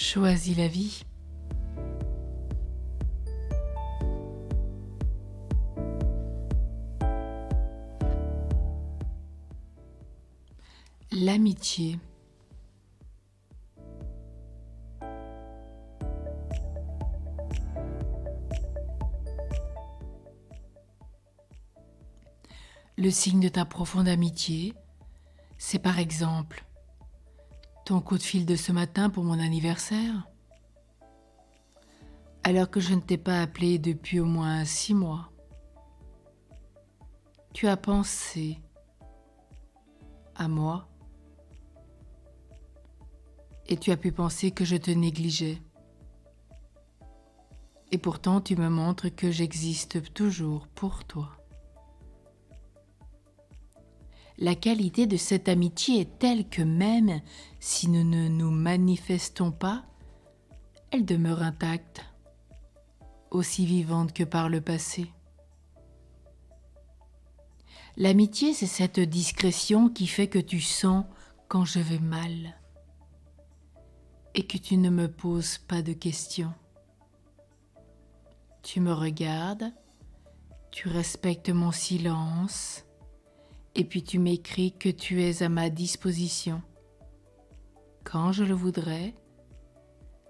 Choisis la vie. L'amitié. Le signe de ta profonde amitié, c'est par exemple ton coup de fil de ce matin pour mon anniversaire, alors que je ne t'ai pas appelé depuis au moins 6 mois. Tu as pensé à moi et tu as pu penser que je te négligeais. Et pourtant, tu me montres que j'existe toujours pour toi. La qualité de cette amitié est telle que même si nous ne nous manifestons pas, elle demeure intacte, aussi vivante que par le passé. L'amitié, c'est cette discrétion qui fait que tu sens quand je vais mal et que tu ne me poses pas de questions. Tu me regardes, tu respectes mon silence et puis tu m'écris que tu es à ma disposition quand je le voudrais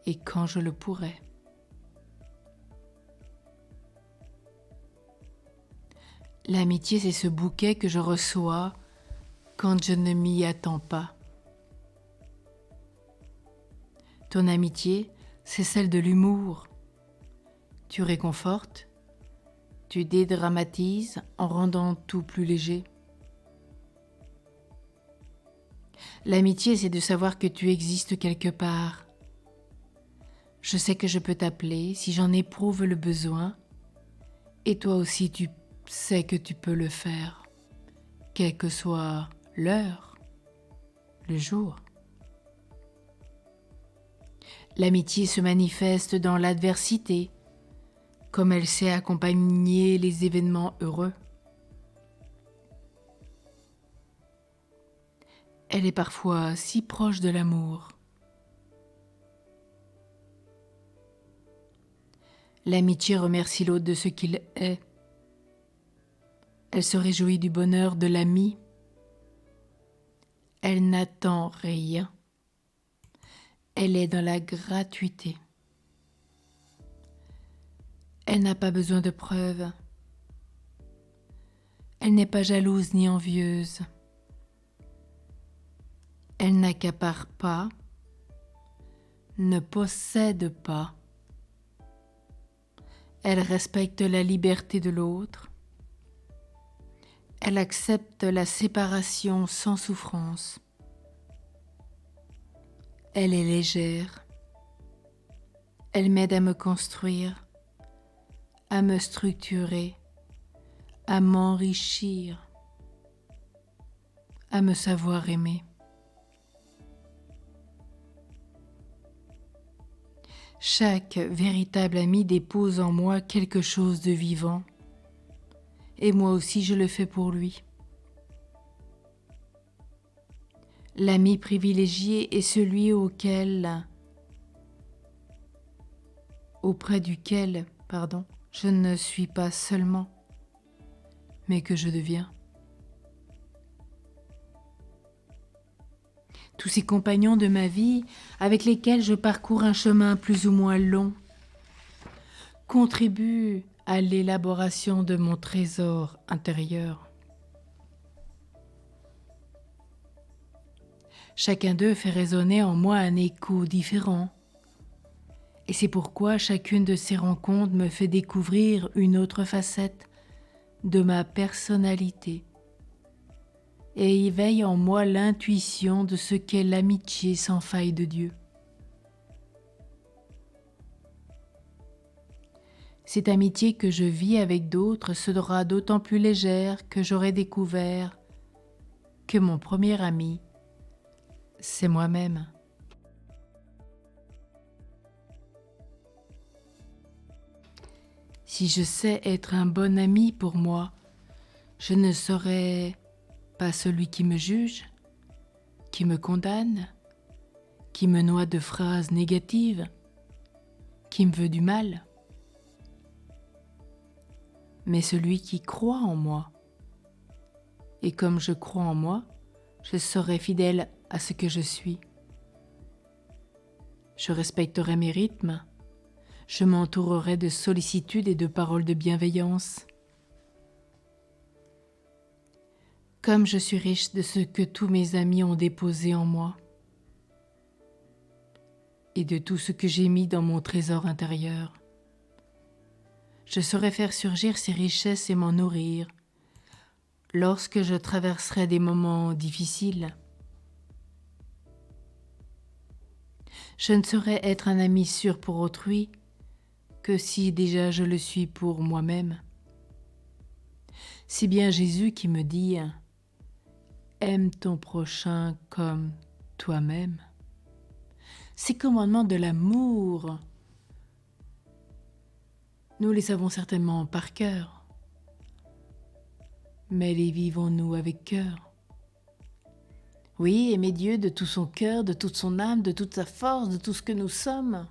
et quand je le pourrais. L'amitié, c'est ce bouquet que je reçois quand je ne m'y attends pas. Ton amitié, c'est celle de l'humour. Tu réconfortes, tu dédramatises en rendant tout plus léger. L'amitié, c'est de savoir que tu existes quelque part. Je sais que je peux t'appeler si j'en éprouve le besoin, et toi aussi tu sais que tu peux le faire, quelle que soit l'heure, le jour. L'amitié se manifeste dans l'adversité, comme elle sait accompagner les événements heureux. Elle est parfois si proche de l'amour. L'amitié remercie l'autre de ce qu'il est. Elle se réjouit du bonheur de l'ami. Elle n'attend rien. Elle est dans la gratuité. Elle n'a pas besoin de preuves. Elle n'est pas jalouse ni envieuse. Elle n'accapare pas, ne possède pas. Elle respecte la liberté de l'autre. Elle accepte la séparation sans souffrance. Elle est légère. Elle m'aide à me construire, à me structurer, à m'enrichir, à me savoir aimer. Chaque véritable ami dépose en moi quelque chose de vivant, et moi aussi je le fais pour lui. L'ami privilégié est celui auprès duquel, je ne suis pas seulement, mais que je deviens. Tous ces compagnons de ma vie avec lesquels je parcours un chemin plus ou moins long contribuent à l'élaboration de mon trésor intérieur. Chacun d'eux fait résonner en moi un écho différent. Et c'est pourquoi chacune de ces rencontres me fait découvrir une autre facette de ma personnalité et éveille en moi l'intuition de ce qu'est l'amitié sans faille de Dieu. Cette amitié que je vis avec d'autres sera d'autant plus légère que j'aurai découvert que mon premier ami, c'est moi-même. Si je sais être un bon ami pour moi, je ne serai pas celui qui me juge, qui me condamne, qui me noie de phrases négatives, qui me veut du mal, mais celui qui croit en moi. Et comme je crois en moi, je serai fidèle à ce que je suis. Je respecterai mes rythmes, je m'entourerai de sollicitude et de paroles de bienveillance. Comme je suis riche de ce que tous mes amis ont déposé en moi et de tout ce que j'ai mis dans mon trésor intérieur, je saurai faire surgir ces richesses et m'en nourrir lorsque je traverserai des moments difficiles. Je ne saurais être un ami sûr pour autrui que si déjà je le suis pour moi-même. C'est bien Jésus qui me dit « Aime ton prochain comme toi-même ». Ces commandements de l'amour, nous les savons certainement par cœur, mais les vivons-nous avec cœur? Oui, aimer Dieu de tout son cœur, de toute son âme, de toute sa force, de tout ce que nous sommes.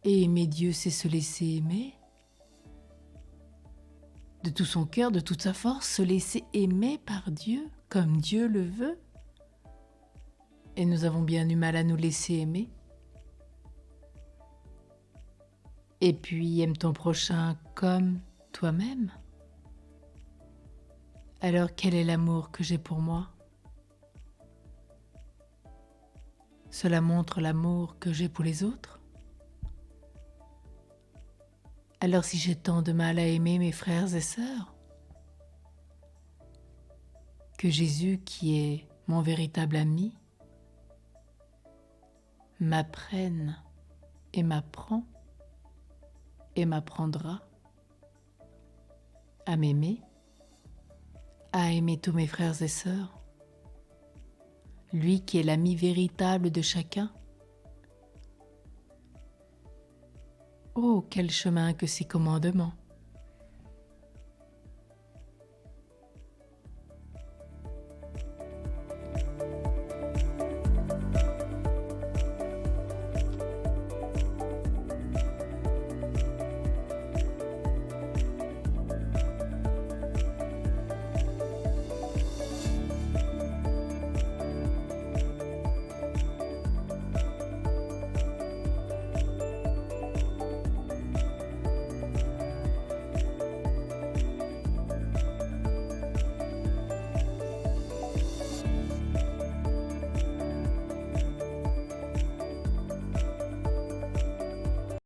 Et aimer Dieu, c'est se laisser aimer. De tout son cœur, de toute sa force, se laisser aimer par Dieu, comme Dieu le veut. Et nous avons bien du mal à nous laisser aimer. Et puis, aime ton prochain comme toi-même. Alors, quel est l'amour que j'ai pour moi? Cela montre l'amour que j'ai pour les autres. Alors, si j'ai tant de mal à aimer mes frères et sœurs, que Jésus, qui est mon véritable ami, m'apprenne et m'apprend et m'apprendra à m'aimer, à aimer tous mes frères et sœurs, lui qui est l'ami véritable de chacun. Oh, quel chemin que ces commandements!